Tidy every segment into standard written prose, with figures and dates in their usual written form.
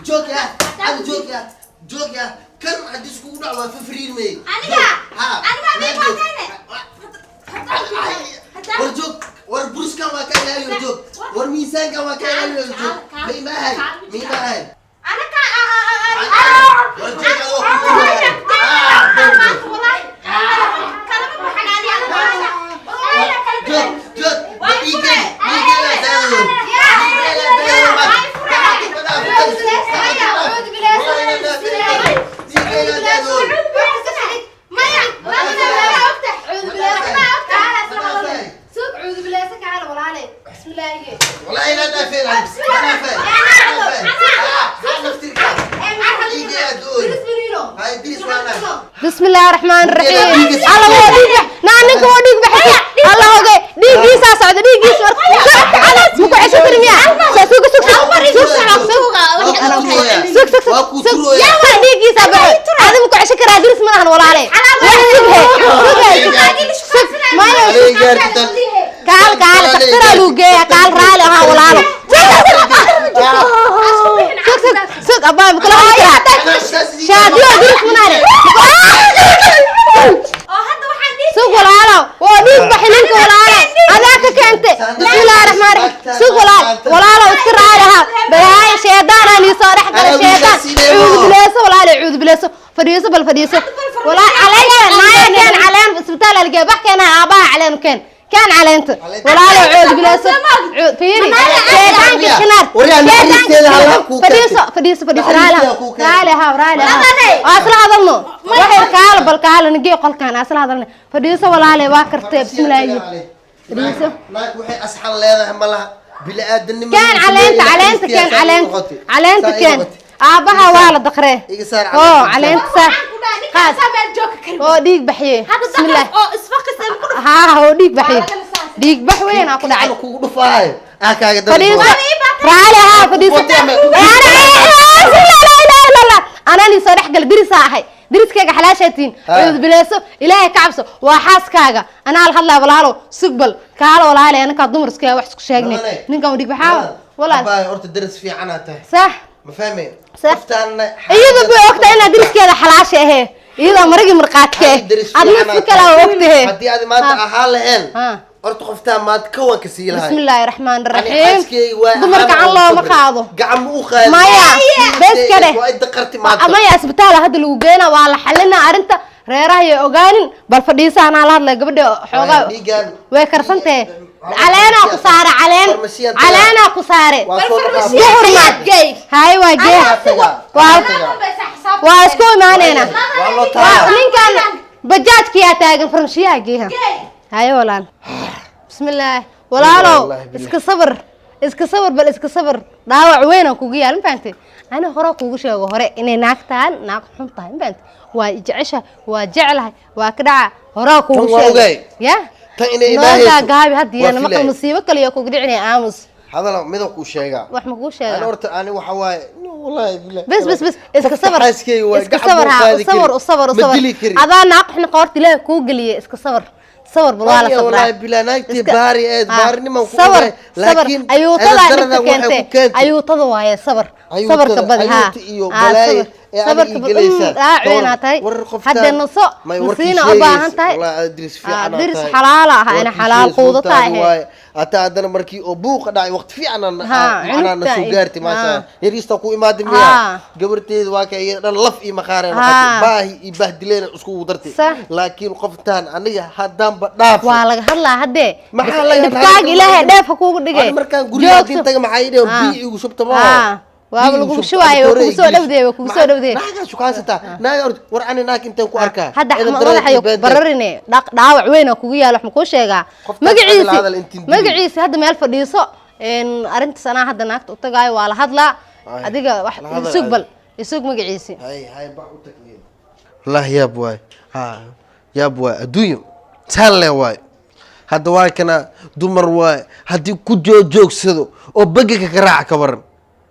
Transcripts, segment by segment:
جوكيا هذا جوكيا كم عندي سكون دعوة في فرير مي أنا ما ورجوك وربروس كما كان يرجوك ورميسان كما كان يرجوك مين هاي أنا بسم الله الرحمن الرحيم الله وديك نعنك وديك بحكي الله وجه ديجي ساسعد ديجي على اسمك عيش ترميا سوق يا ديجي سابع هذا مك عيش كراجل اسمه ولا عليه ما قال تكسر لوجي قال رالي ها ولا عليه سوق أبا مكلا شادي وديك مناري سوق ولا على وديك بحنك ولا على هذاك كنت بسم الله الرحمن الرحيم سوق ولا على وتر عليها بهاي شيطان اللي صارح كل شيطان عود بلاسه ولا على عود بلاسه فريسه بالفريسه ولا علينا ما كان علينا اسبتال الجبح كان ابا علينا كان على انت ولا على عود بلاسه عود فيري شيطان كشنار فريسه رالها اصل هذا وحي قال نجي قل كان اصل هذا فريسه ولا علي واكرت بسم الله فريسه لا وحي اصحى لها مالها بلا ادن كان على انت كان ابها ولا دقره على انت خاص او ديك بحيه بسم الله هو ديك بحيه ديك بحوين اكو دحاي كو دفاي كاغا فريسه رالها فريسه لا انا لي صريح قال دريسه احي دريسكاga xalaashatiin cud bileeso ilaahay ka cabso waa xaaskaaga ana hal hadlaa walaalo sugbal kaalo walaalay anaka dumarska wax isku sheegnay ninkan dig baxaa walaal baa horta daris fiican ah tahay صح ma fahmay qoftaan iyada buu ogtaa in dariskeeda xalaasha ah iyada marigi marqaadkee adna si kala ogtahay hadii aad maanta ahaan laheen horta qoftaan maad ka wanka siilahay bismillaahir rahmaanir rahiim dumarka Allah ma qaado gacmo u qaad maya bes kale waa id qarti maanta maya isbitaal hadda lagu geena waa la xalina arinta reeraha ay ogaanin bal fadhiisana la hadlay gabadha xoogaa way karsantay علينا قصارى علينا قصارى والفرمسيات جاي هاي واجي واسكو مانينا ومن كان بجاج كيا تاجن فرمسيات جيها هاي ولان بسم الله ولا لو اسك صبر بل اسك صبر داوع وين كوغيا ما فهمتي انا هره كوغو شيغو هره اني ناقتان ناق خنتاhay ما فهمت waa jecesha waa jeclahay waa ka dhaca hore kugu sheegay ya نوعا قابي هدي أنا ما كان مصيبة كل يوم كقدرني عامس هذا لا ماذا كوش شيء وح ما كوش شيء أنا ورت أنا وحواي والله بالله بس اسك صبر هذا ناقح نقارت له كوجلي اسك صبر بالله والله بالله نايتي باري ما صبر أيوة طلع أنت أيوة طلع صبر كبدها صبر كبد عيناتي حد النصاء مسينا أباها أنتي درس حلالة أنا حلال قوضتها أتى مركي أبوك داعي وقت في أنا نسوجرتي ما شاء يريستو كو إمادي مياه جبرتي واقعي لف مخارن باهي يبهدلين أسكو درتي لكن قفتان أنا هدام بدافع والله هلا هدي ما حلا دفاق إلهي دافع كوك دقي مركان قولي أنت معايدة وبيعي وشبت ما وابلغ شوي وكوسو دبدي ناقا شو كاستا ناقا ورعني ناك انت ku arka hada madaxayo bararine dhaawac weyn oo kugu yaalo wax ma ku sheegaa magaciisa hada meel fadhiiso arinta sana hada naagta u tagay waa la hadlaa adiga wax isug magaciisa hay ba u tageen wallahi yaab waay adduunyo taale waay hada waa kana dumar waay hadii ku joogsado oo bagiga ka raac ka waran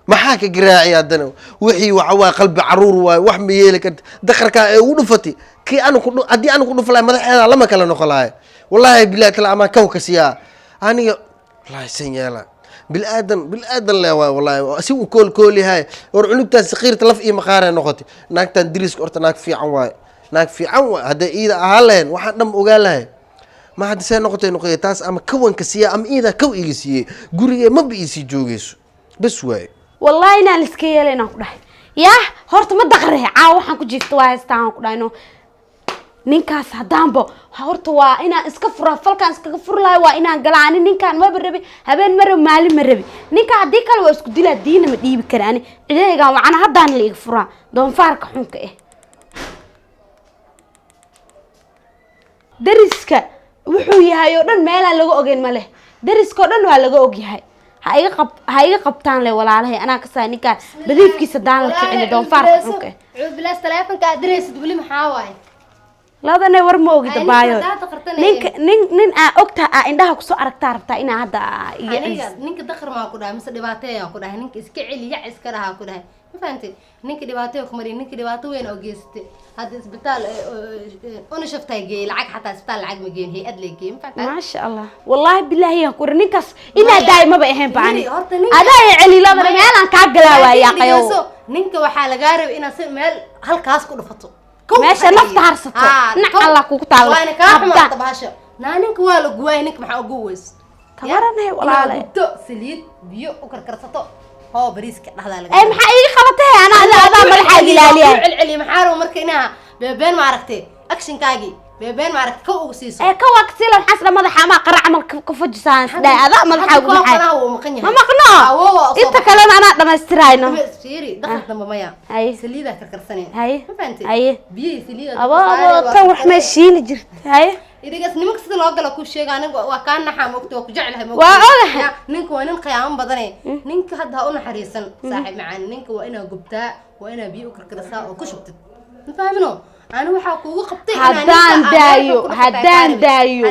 maxaa ka garaacay hadana wixii waa qalbi caruur waay wax ma yeeli karta dakarka ay u dhufatay kii hadii aan ku dhuflay madaxeeda lama kala noqolaay wallahi billahi kala ama kaw ka siya aniga wallahi san yeela بالآدم لا والله سووا كل هاي ورعنوبتها صغيرة لف إيه مقارنة نقطي ناك تندرس قرت ناك في عواي ناك في عواي هذا إذا أهلين واحد نم وقالها ما حد سين نقطة تاس أما كون كسية أم إذا كو إيسية قرية ما بيسي جوجيس بس واي والله أنا لسكية لنا كده يا هرت ما دقره عاو حنكو جيفت واستان كده إنه ninkaas hadaanbo horta waa inaan iska furo falkan iska fur lahay waa inaan galaani ninkan ma barabi habeen mar maalin ma rabi ninka hadii kale waa isku dilaa diina ma dhiibi karaani cideeyga waxana hadaan la iga furaa doon faarka xunka dariska wuxuu yahay oo dhan meel aan laga ogeyn ma leh dariska oo dhan waa laga og yahay ha iga qabtaan le walaalahay anaa ka saay ninkan badiifkiisa daan la kicin doon faarka xunka bilaas telefonka adreysid wali maxaa waay laadana war ma ogida baayo nin ogta indhaha ku soo aragtaa rabtaa ina hadda ninka dakhar ma ku dhahay mise dhibaateeyo ku dhahay ninka iska celiya iska dhaha ku dhahay ma fahanti ninka dhibaateeyo ku mari ninka dhibaato weyn oo geystay hadda isbitaal ona shaftay geey lacag xataa isbitaal lacag ma geeyay hay'ad la geeyay ma fahanti ma sha Allah wallahi billahi ya kur ninkaas ina daayma ba ahayn baan adaa celi laadana meel aan ka galaawayaa qayo ninka waxa laga rabay ina si meel halkaas ku dhufato meesha nafta harsato nac Allah ku taalo waana ka xumaata baasha naaninka waa la guwaay ninka maxaa ugu weys tabaranay walaalahay to saliid biyo u karkarsato oo bariiska dhaxda laga maxaa ii qabatay ana adaa madaxa ilaaliya celi maxaa roo marka inaha beebeen ma aragtay action kaagi beebeen ma aragtay ka ugu siiso ka waqti la xasla madaxa ma qara camal ka fujisaan sidaa adaa madaxa ugu maxay ma maqno inta kale ana dhamaystirayno fiiri dakhal damba maya saliida karkarsaneen ma fahanti biyo saliida abo tan wax ma shiili jirtay idigas nimanka sida loo gala ku sheega aniga waa ka naxaa moogto waa ku jecelahay moogto waa ogahay ninka waa nin qiyaam badanay ninka hadda u naxariisan saaxiib macaan ninka waa inaa gubtaa waa inaa biyo karkarsaa oo ku shubtid ma fahmino أنا وحاك وقبتي هدان دايو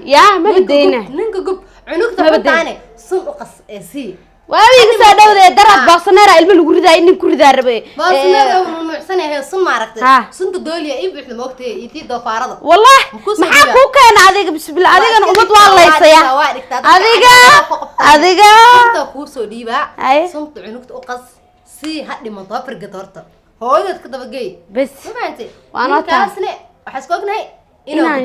يا ما بدينا نينك قب عنق تبطاني صن قص سي وابي سادو ده درب باصنيرا ilmo lagu ridaa in ku ridaa rabe باصنيرا nuucsan yahay sun ma aragtay sunta dooliya ii bixi moogtay intii doofaarada wallahi maxaa ku keen adiga bisbillah adigana umad waa laysaya adiga sunta ku soo dhiiba sunta عنقta u qas si hadhi ma doofarga doorta hooyad ka daba geey bas ma fahanti waana taasne waxa isku ognahay inaan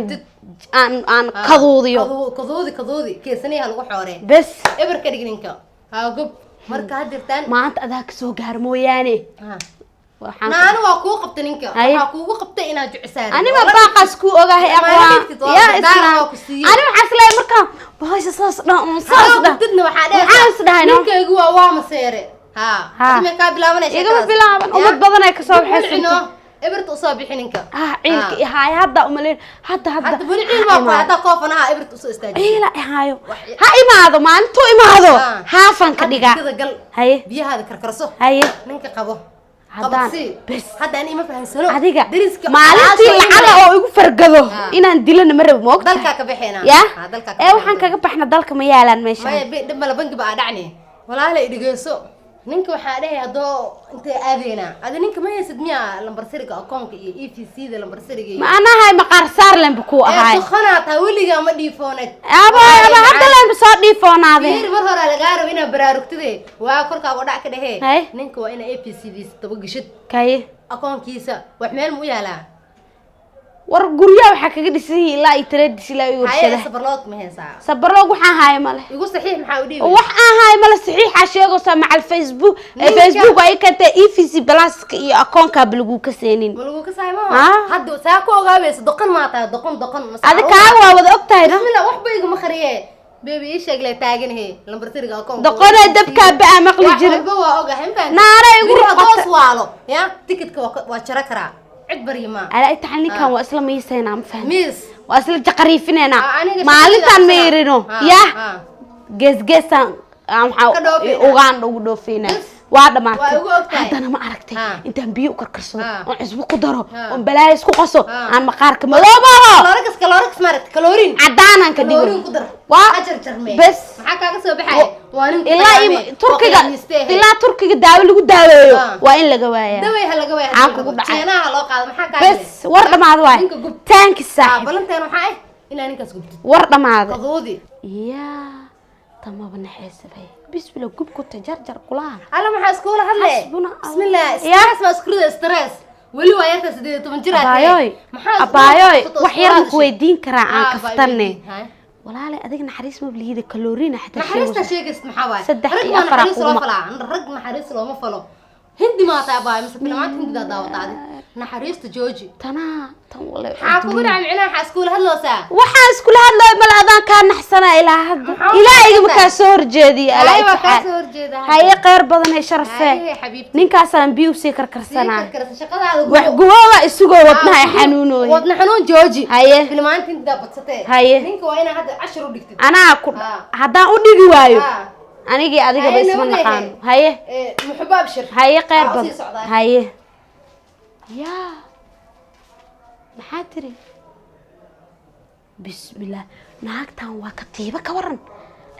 kaduudi keesaniya lagu xooreen bas eber ka dhigninka ha gub marka hadirtaan maanta adaa ka soo gaar mooyaane naanu waa ku qabtay ninka waxa kuugu qabtay inaad jucisaan anima baaqas ku ogahay aqwa ya isna anima xaslay marka baasha saas dadna waxa dhahay ninkaygu waa maseere ما كابلامن إيجا بلامن ومد بدنا كسب حسين إبرت أصاب حنينك عيلك هاي هذا أملين هذا بريء ما هذا كوفنا إبرت أصاب استاجي إيه لا هايو هاي ما هذا ما أنتو ما هذا هافن كديجا هاي بيه هذا كركرسه هاي نينك قبه بس هذا أنا ما فهم سنو هذيك مالتي على أو يفرق له إن عندنا مرة موقت دلك كبحنا يا إيه وحن كبحنا دلك ميالان ماشي ما يبي دم لبنك بقى دعني ولا لا يدقيسو ninka waxa dhahay hadoo inta aadeyna ada ninka ma haysid miya lambar siriga akoonka iyo EFC da lambar siriga ma ana hay maqar saar leen ku ahay khanaata waliga ma dhiifoonad aba hadda leen soo dhiifoonaade bir mar hore laga rabo ina baraarugtide waa korkaaga dhac ka dhahay ninka waa ina EFC diis daba gishid kay akoonkiisa wax meel mu yaalaa war guryaha waxa kaga dhisay ilaa ay trade ilaa ay warshada sabarloog ma haysaa sabarloog waxa haay male igu saxiix maxaa u dhiibay wax aan haay male saxiixa sheego sama Facebook ay ka tahay EFC Plus iyo akoonka lagu ka seenin lagu ka saaymo hadda saa ku ogaabayso doqon ma tahay doqon adika waa wada ogtahay bismillah wax bay igu makhriye beebi ii sheeg la taaganahay lambar siriga akoonka doqona dabka baa maqli jiray waxba waa ogahay naara igu roqos waalo ya tikitka waa jara karaa عد بريما على أي تحلني كان وأصلا ميسينا عم فهم ميس وأصلا جقريفيننا مالتان ميرينو يا جس عم حاول وغان ودوفينا وهذا ما هذا أنا ما عرفتي أنت بيو كركسو وعزبو قدره وبلايس كقصو عن مقارك ملوبا كالوريكس مرت كالورين عدانا كديو كالورين قدر حجر جرمي بس maxaa kaaga soo baxay إلا تركيا داوي لو داوي وين لقى وايا داوي هلا قوايا أنا لو قاعد maxaa kaaga بس ورد ما هذا تانك الساحب بلنتين waxaa إلا ninkaas gubtid ورد ما هذا قضودي يا تما بنحس بيه بسم الله قب كنت جرجر كلها أنا ما حاسكولا هلا حسبنا بسم الله يا ستريس ما سكرت ستريس ولي وياك سديد تمنجرات أبايوي أبايوي وحيرك ويدين كراعان كفتني walaale adiga naxariis ma bliida kalooriina xataa naxariista sheegist maxaa waay saddex iyo rag afar naxariis loo falaa rag naxariis looma falo hindi ma taa baay mise filmaanta hindi daawataadi naxariista jooji tana tan wala haa kugu dhacmina xaskuul hadloosaa waxaan isku hadlay mal adaan ka naxsana ilaa hadda ilaahiga ma ka soo horjeediyo aywa ka soo horjeeda hay qeyr badan ay sharafay ninkaasaan biyo si karkarsanaa shaqadaada wax guwaba isugo wadnaha xanuunooy wadna xanuun jooji haye filmaanta hindi dabadsatay haye ninka waa inaa hadda 10 u dhigtid anaa ku hadaan u dhigi waayo anigi adiga bas ma naqaan haye muxba abshir haye qeyr badan haye يا محاتري بسم الله ناقتان waa katiiba ka waran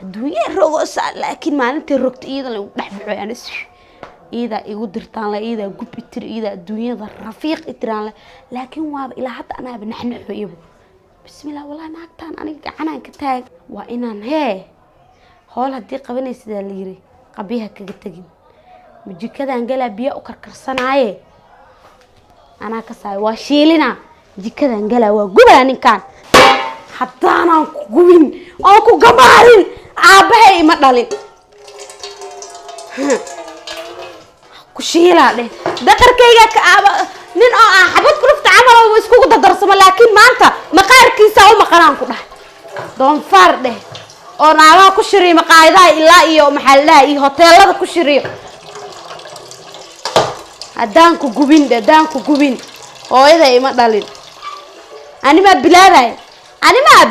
adduunyo rogoos laakiin maalintii rogta iyada la dhaxbaxo aan iyada igu dirtaan la iyada gub itir iyada adduunyada rafiiq itiraan laakiin waa ila hadda anaa banaxnaxo ibo بسم الله والله naagtaan aniga gacanaan ka taag waa inaan hool hadii qabanaysid la yiri qabiha kaga tagin mujikadan gala biyo u karkarsanaaye أنا كساي واشيلنا جكذا نقلا وجبنا نكان حتى أنا كوين أو كجمارين عباي ما دالين كشيلة ده ذكر كيجا نين حبوت كلفت عمله ويسكوك ده درس لكن ما أنت مقار كيسة أو مقارن كله دون فرد أنا ما كشري مقايدة إلا إيو محلها إيه هوتيل هذا كشري adaanku gubin hooyada ima dhalin anima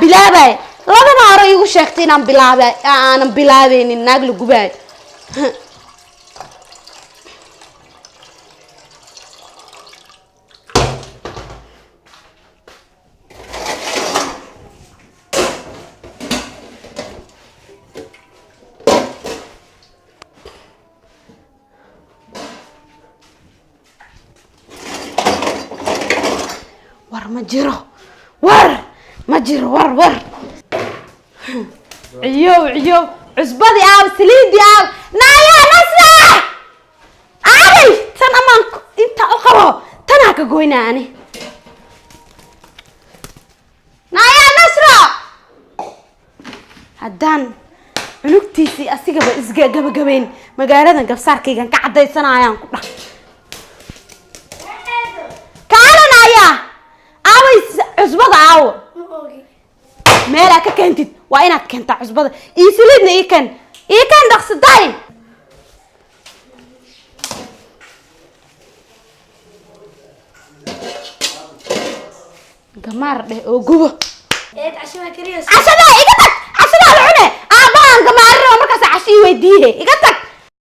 bilaabay labana hore igu sheegtay inaan bilaabay aanan bilaabeynin naag la gubay ما جرو ور عيو عزبدي سليدي نايا نسرة عارف تنا ما انت اقرا تنا كغوينا اني نايا نسرة هدان عنugtiisi asigaba isga gabagabeyn magaaladan gabsaarkaygan ka cadaysanayaan ku dhax kaalanaya عزبة عاو مالا كنتي وأنا كنت عزبة يسلدني إيكن دخس داين قمر ده وجوه إيه عشان كريس عشان العنى أبان قمر ومركز عشي وديه إيكت